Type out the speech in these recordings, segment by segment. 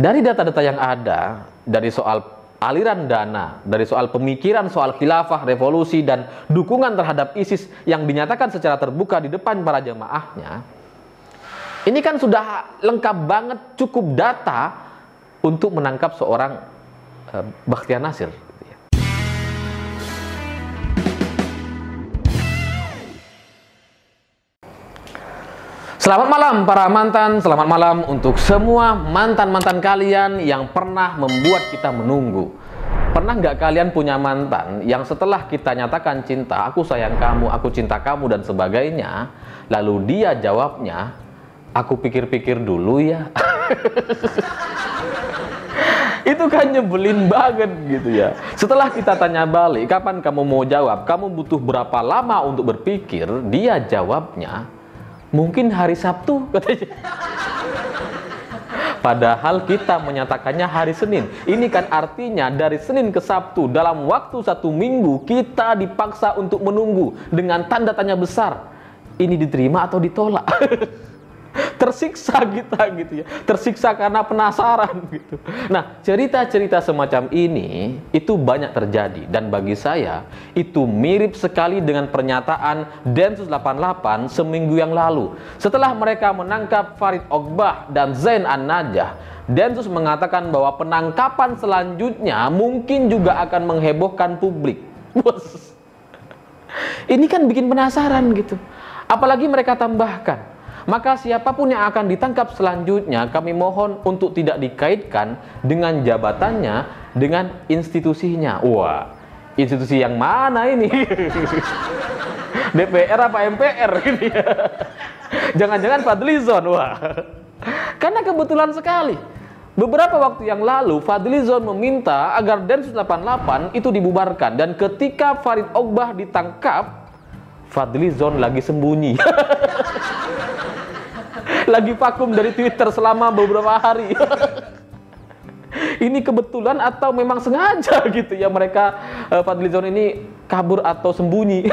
Dari data-data yang ada, dari soal aliran dana, dari soal pemikiran soal khilafah, revolusi, dan dukungan terhadap ISIS yang dinyatakan secara terbuka di depan para jemaahnya, ini kan sudah lengkap banget, cukup data untuk menangkap seorang Bakhtiar Nassir. Selamat malam para mantan, selamat malam untuk semua mantan-mantan kalian yang pernah membuat kita menunggu. Pernah nggak kalian punya mantan yang setelah kita nyatakan cinta, aku sayang kamu, aku cinta kamu dan sebagainya, lalu dia jawabnya, aku pikir-pikir dulu ya. Itu kan nyebelin banget gitu ya. Setelah kita tanya balik, kapan kamu mau jawab, kamu butuh berapa lama untuk berpikir, dia jawabnya, mungkin hari Sabtu katanya. Padahal kita menyatakannya hari Senin. Ini kan artinya dari Senin ke Sabtu dalam waktu 1 minggu kita dipaksa untuk menunggu dengan tanda tanya besar. Ini diterima atau ditolak? Tersiksa kita gitu ya. Tersiksa karena penasaran gitu. Nah, cerita-cerita semacam ini itu banyak terjadi dan bagi saya itu mirip sekali dengan pernyataan Densus 88 seminggu yang lalu. Setelah mereka menangkap Farid Ogbah dan Zain An-Najah, Densus mengatakan bahwa penangkapan selanjutnya mungkin juga akan menghebohkan publik. Bos. Ini kan bikin penasaran gitu. Apalagi mereka tambahkan, maka siapapun yang akan ditangkap selanjutnya kami mohon untuk tidak dikaitkan dengan jabatannya, dengan institusinya. Wah, institusi yang mana ini? DPR apa MPR gitu ya? Jangan-jangan Fadlizon. Wah, karena kebetulan sekali beberapa waktu yang lalu Fadlizon meminta agar Densus 88 itu dibubarkan, dan ketika Farid Ogbah ditangkap, Fadlizon lagi sembunyi. Lagi vakum dari Twitter selama beberapa hari. Ini kebetulan atau memang sengaja gitu ya mereka, Fadlizon ini kabur atau sembunyi.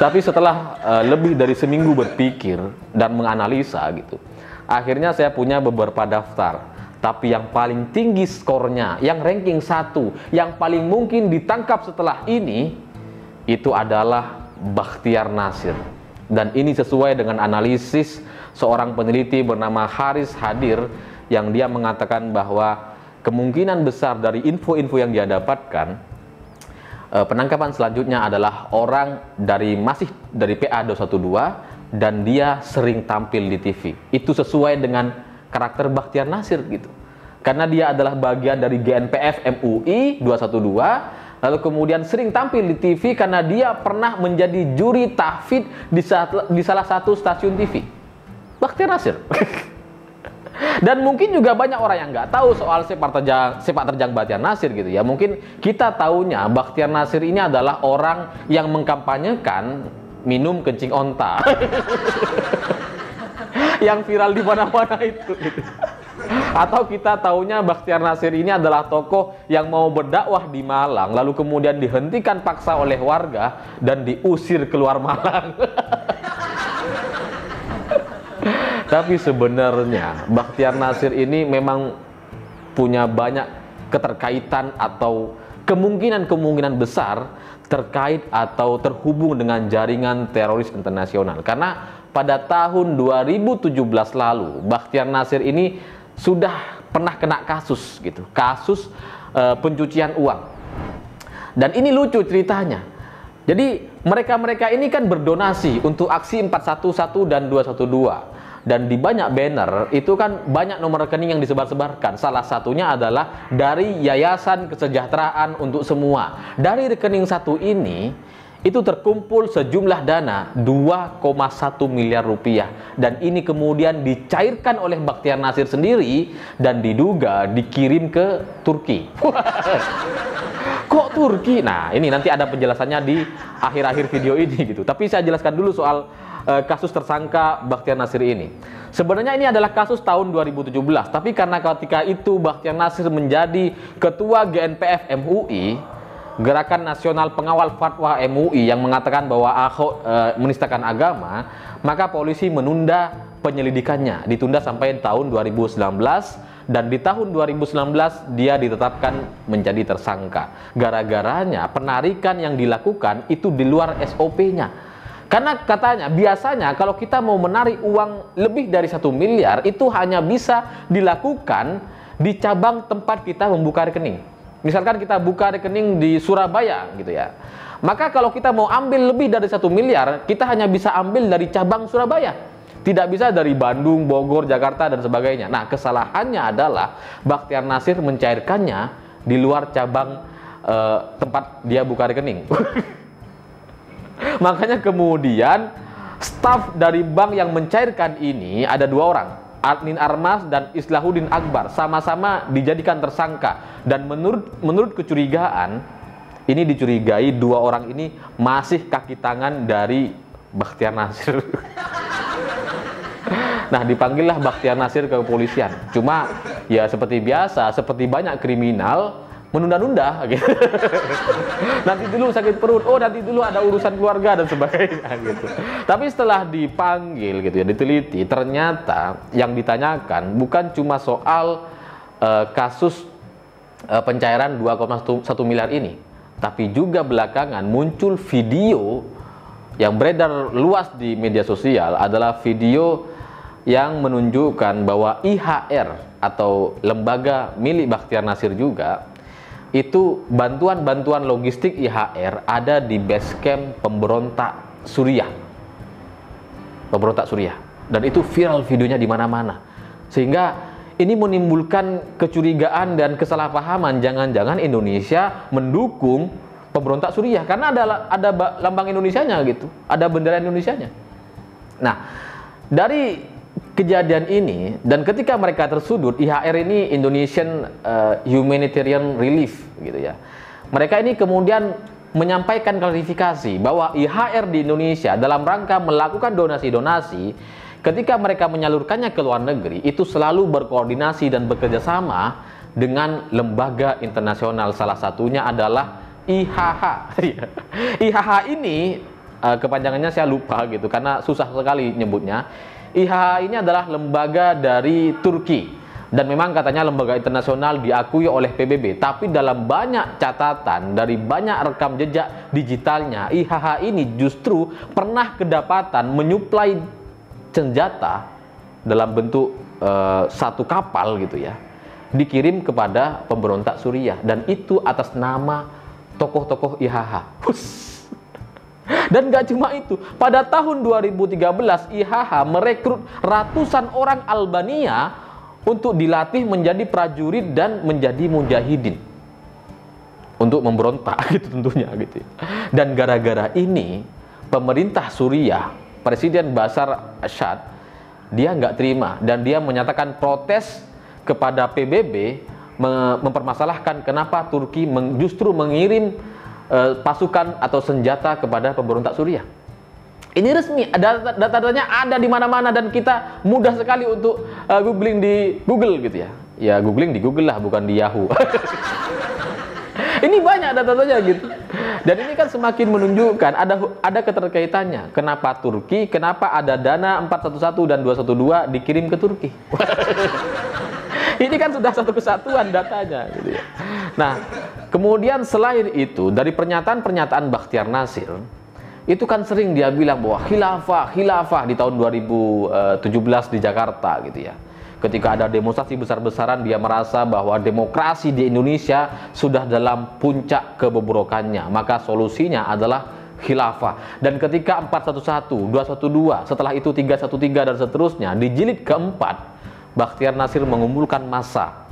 Tapi setelah lebih dari seminggu berpikir dan menganalisa gitu, akhirnya saya punya beberapa daftar. Tapi yang paling tinggi skornya, yang ranking 1, yang paling mungkin ditangkap setelah ini, itu adalah Bakhtiar Nassir. Dan ini sesuai dengan analisis seorang peneliti bernama Haris Hadir, yang dia mengatakan bahwa kemungkinan besar dari info-info yang dia dapatkan, penangkapan selanjutnya adalah orang masih dari PA 212 dan dia sering tampil di TV. Itu sesuai dengan karakter Bakhtiar Nassir gitu. Karena dia adalah bagian dari GNPF MUI 212, lalu kemudian sering tampil di TV karena dia pernah menjadi juri tahfidz di salah satu stasiun TV. Bakhtiar Nassir. Dan mungkin juga banyak orang yang nggak tahu soal sepak terjang Bakhtiar Nassir gitu ya. Mungkin kita taunya Bakhtiar Nassir ini adalah orang yang mengkampanyekan minum kencing onta. Yang viral di mana-mana itu gitu. Atau kita taunya Bakhtiar Nassir ini adalah tokoh yang mau berdakwah di Malang, lalu kemudian dihentikan paksa oleh warga dan diusir keluar Malang. Tapi sebenarnya Bakhtiar Nassir ini memang punya banyak keterkaitan atau kemungkinan besar terkait atau terhubung dengan jaringan teroris internasional. Karena pada tahun 2017 lalu Bakhtiar Nassir ini sudah pernah kena kasus gitu, kasus pencucian uang. Dan ini lucu ceritanya. Jadi mereka ini kan berdonasi untuk aksi 411 dan 212. Dan di banyak banner itu kan banyak nomor rekening yang disebar-sebarkan. Salah satunya adalah dari Yayasan Kesejahteraan untuk Semua. Dari rekening satu ini itu terkumpul sejumlah dana 2,1 miliar rupiah. Dan ini kemudian dicairkan oleh Bakhtiar Nassir sendiri dan diduga dikirim ke Turki. Kok Turki? Nah, ini nanti ada penjelasannya di akhir-akhir video ini gitu. Tapi saya jelaskan dulu soal kasus tersangka Bakhtiar Nassir ini. Sebenarnya ini adalah kasus tahun 2017, tapi karena ketika itu Bakhtiar Nassir menjadi ketua GNPF MUI, Gerakan Nasional Pengawal Fatwa MUI, yang mengatakan bahwa Ahok menistakan agama, maka polisi menunda penyelidikannya, ditunda sampai tahun 2019, dan di tahun 2019 dia ditetapkan menjadi tersangka. Gara-garanya penarikan yang dilakukan itu di luar SOP-nya. Karena katanya biasanya kalau kita mau menarik uang lebih dari 1 miliar itu hanya bisa dilakukan di cabang tempat kita membuka rekening. Misalkan kita buka rekening di Surabaya gitu ya. Maka kalau kita mau ambil lebih dari 1 miliar, kita hanya bisa ambil dari cabang Surabaya. Tidak bisa dari Bandung, Bogor, Jakarta, dan sebagainya. Nah, kesalahannya adalah Bachtiar Nasir mencairkannya di luar cabang tempat dia buka rekening. Makanya kemudian staf dari bank yang mencairkan ini ada 2 orang, Adnin Armas dan Islahuddin Akbar, sama-sama dijadikan tersangka. Dan menurut kecurigaan, ini dicurigai 2 orang ini masih kaki tangan dari Bachtiar Nasir. Nah, dipanggillah Bachtiar Nasir ke kepolisian. Cuma ya seperti biasa, seperti banyak kriminal, menunda-nunda gitu. Nanti dulu sakit perut, oh nanti dulu ada urusan keluarga dan sebagainya gitu. Tapi setelah dipanggil gitu ya, diteliti, ternyata yang ditanyakan bukan cuma soal kasus pencairan 2,1 miliar ini, tapi juga belakangan muncul video yang beredar luas di media sosial, adalah video yang menunjukkan bahwa IHR atau lembaga milik Bachtiar Nasir juga, itu bantuan-bantuan logistik IHR ada di base camp pemberontak Suriah. Pemberontak Suriah. Dan itu viral videonya di mana-mana. Sehingga ini menimbulkan kecurigaan dan kesalahpahaman, jangan-jangan Indonesia mendukung pemberontak Suriah karena ada lambang Indonesianya gitu, ada bendera Indonesianya. Nah, dari kejadian ini, dan ketika mereka tersudut, IHR ini Indonesian Humanitarian Relief gitu ya. Mereka ini kemudian menyampaikan klarifikasi bahwa IHR di Indonesia dalam rangka melakukan donasi-donasi, ketika mereka menyalurkannya ke luar negeri, itu selalu berkoordinasi dan bekerja sama dengan lembaga internasional. Salah satunya adalah IHH. IHH ini kepanjangannya saya lupa gitu karena susah sekali nyebutnya. IHH ini adalah lembaga dari Turki dan memang katanya lembaga internasional diakui oleh PBB, tapi dalam banyak catatan dari banyak rekam jejak digitalnya, IHH ini justru pernah kedapatan menyuplai senjata dalam bentuk satu kapal gitu ya, dikirim kepada pemberontak Suriah, dan itu atas nama tokoh-tokoh IHH. Dan gak cuma itu, pada tahun 2013 IHH merekrut ratusan orang Albania untuk dilatih menjadi prajurit dan menjadi mujahidin untuk memberontak gitu tentunya gitu. Dan gara-gara ini pemerintah Suriah, Presiden Bashar Assad, dia nggak terima dan dia menyatakan protes kepada PBB, mempermasalahkan kenapa Turki justru mengirim pasukan atau senjata kepada pemberontak Suriah. Ini resmi, data-datanya ada di mana-mana dan kita mudah sekali untuk googling di Google gitu ya. Ya googling di Google lah, bukan di Yahoo. Ini banyak data-datanya gitu. Dan ini kan semakin menunjukkan ada keterkaitannya. Kenapa Turki, kenapa ada dana 411 dan 212 dikirim ke Turki? Ini kan sudah satu kesatuan datanya gitu ya. Nah, kemudian selain itu, dari pernyataan-pernyataan Bachtiar Nasir, itu kan sering dia bilang bahwa khilafah di tahun 2017 di Jakarta gitu ya. Ketika ada demonstrasi besar-besaran, dia merasa bahwa demokrasi di Indonesia sudah dalam puncak kebobrokannya, maka solusinya adalah khilafah. Dan ketika 411, 212, setelah itu 313 dan seterusnya, di jilid keempat, Bachtiar Nasir mengumpulkan massa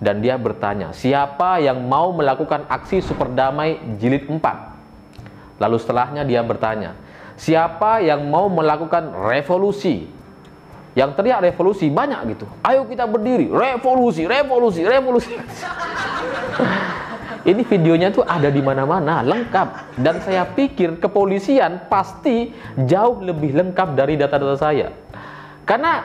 dan dia bertanya, siapa yang mau melakukan aksi super damai jilid 4? Lalu setelahnya dia bertanya, siapa yang mau melakukan revolusi? Yang teriak revolusi banyak gitu. Ayo kita berdiri, revolusi, revolusi, revolusi. Ini videonya tuh ada di mana-mana, lengkap. Dan saya pikir kepolisian pasti jauh lebih lengkap dari data-data saya. Karena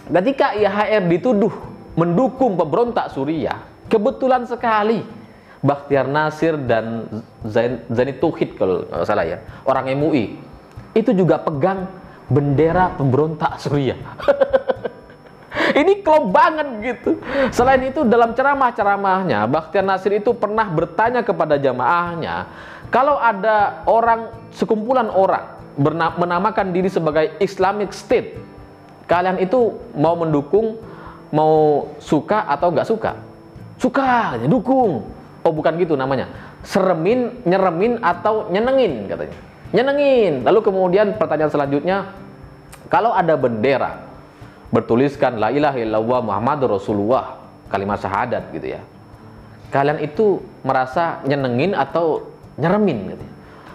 ketika IHR dituduh mendukung pemberontak Suriah, kebetulan sekali Bachtiar Nasir dan Zaini Tauhid kalau nggak salah ya, orang MUI, itu juga pegang bendera pemberontak Suriah. Ini klop banget gitu. Selain itu dalam ceramah-ceramahnya, Bakhtiar Nasir itu pernah bertanya kepada jamaahnya, kalau ada orang, sekumpulan orang menamakan diri sebagai Islamic State, kalian itu mau mendukung, mau suka atau nggak suka? Suka, dukung. Oh bukan gitu namanya. Seremin, nyeremin atau nyenengin katanya. Nyenengin. Lalu kemudian pertanyaan selanjutnya, kalau ada bendera bertuliskan la ilaha illallah Muhammadur Rasulullah, kalimat syahadat gitu ya, kalian itu merasa nyenengin atau nyeremin gitu.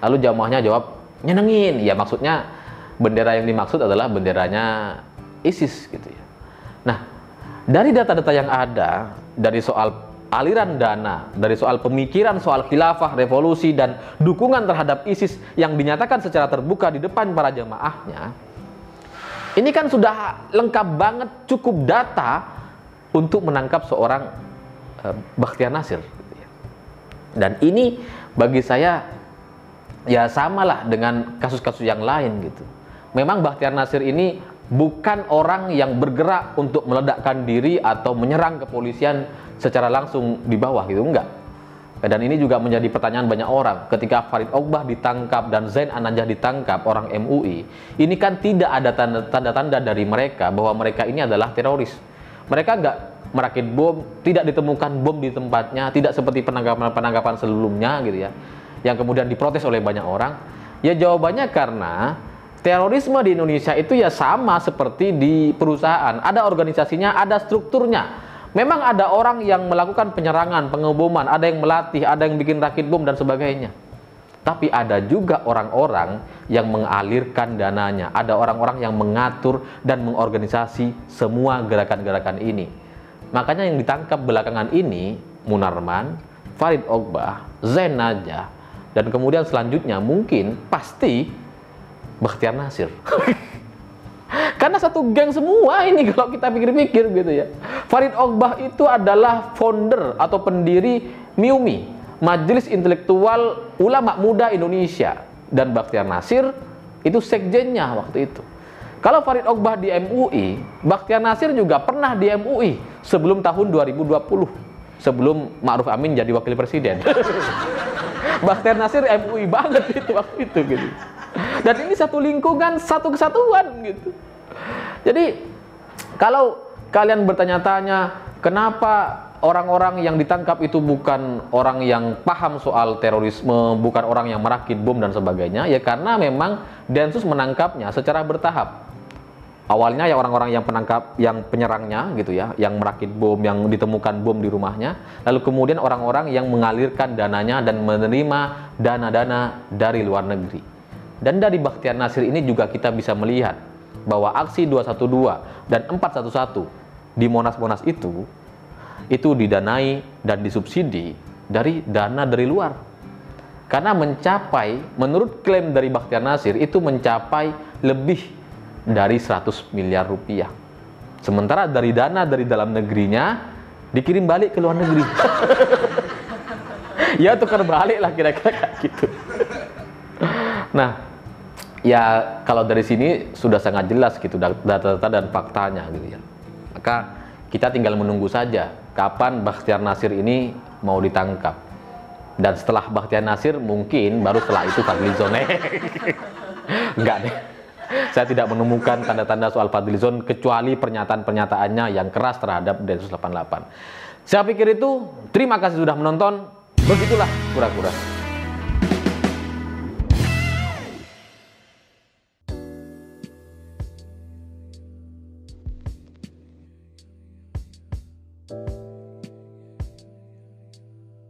Lalu jamaahnya jawab nyenengin. Ya maksudnya bendera yang dimaksud adalah benderanya ISIS gitu ya. Nah, dari data-data yang ada, dari soal aliran dana, dari soal pemikiran soal khilafah, revolusi, dan dukungan terhadap ISIS yang dinyatakan secara terbuka di depan para jamaahnya, ini kan sudah lengkap banget, cukup data untuk menangkap seorang Bakhtiar Nasir. Dan ini bagi saya ya samalah dengan kasus-kasus yang lain gitu. Memang Bakhtiar Nasir ini bukan orang yang bergerak untuk meledakkan diri atau menyerang kepolisian secara langsung di bawah gitu, enggak. Dan ini juga menjadi pertanyaan banyak orang. Ketika Farid Ogbah ditangkap dan Zain An-Najah ditangkap, orang MUI, ini kan tidak ada tanda-tanda dari mereka bahwa mereka ini adalah teroris. Mereka nggak merakit bom, tidak ditemukan bom di tempatnya, tidak seperti penangkapan sebelumnya gitu ya, yang kemudian diprotes oleh banyak orang. Ya jawabannya karena terorisme di Indonesia itu ya sama seperti di perusahaan. Ada organisasinya, ada strukturnya. Memang ada orang yang melakukan penyerangan, pengeboman, ada yang melatih, ada yang bikin rakit bom dan sebagainya. Tapi ada juga orang-orang yang mengalirkan dananya. Ada orang-orang yang mengatur dan mengorganisasi semua gerakan-gerakan ini. Makanya yang ditangkap belakangan ini, Munarman, Farid Ogbah, Zain Najah, dan kemudian selanjutnya mungkin pasti Bakhtiar Nasir. Karena satu geng semua ini kalau kita pikir-pikir gitu ya. Farid Ogbah itu adalah founder atau pendiri MIUMI, Majelis Intelektual Ulama Muda Indonesia, dan Bakhtiar Nasir itu sekjennya waktu itu. Kalau Farid Ogbah di MUI, Bakhtiar Nasir juga pernah di MUI sebelum tahun 2020, sebelum Ma'ruf Amin jadi wakil presiden. Bakhtiar Nasir MUI banget itu waktu itu gitu. Dan ini satu lingkungan, satu kesatuan gitu. Jadi kalau kalian bertanya-tanya kenapa orang-orang yang ditangkap itu bukan orang yang paham soal terorisme, bukan orang yang merakit bom dan sebagainya, ya karena memang Densus menangkapnya secara bertahap. Awalnya ya orang-orang yang penangkap, yang penyerangnya gitu ya, yang merakit bom, yang ditemukan bom di rumahnya, lalu kemudian orang-orang yang mengalirkan dananya dan menerima dana-dana dari luar negeri. Dan dari Bakhtiar Nasir ini juga kita bisa melihat bahwa aksi 212 dan 411 di Monas-Monas itu didanai dan disubsidi dari dana dari luar. Karena mencapai, menurut klaim dari Bakhtiar Nasir, itu mencapai lebih dari 100 miliar rupiah. Sementara dari dana dari dalam negerinya dikirim balik ke luar negeri. Ya tukar balik lah kira-kira kayak gitu. Nah, ya kalau dari sini sudah sangat jelas gitu data-data dan faktanya gitu ya. Maka kita tinggal menunggu saja kapan Bakhtiar Nasir ini mau ditangkap. Dan setelah Bakhtiar Nasir mungkin baru setelah itu Fadlizon. Enggak deh. Saya tidak menemukan tanda-tanda soal Fadlizon kecuali pernyataan-pernyataannya yang keras terhadap Densus 88. Saya pikir itu. Terima kasih sudah menonton. Begitulah kura-kura.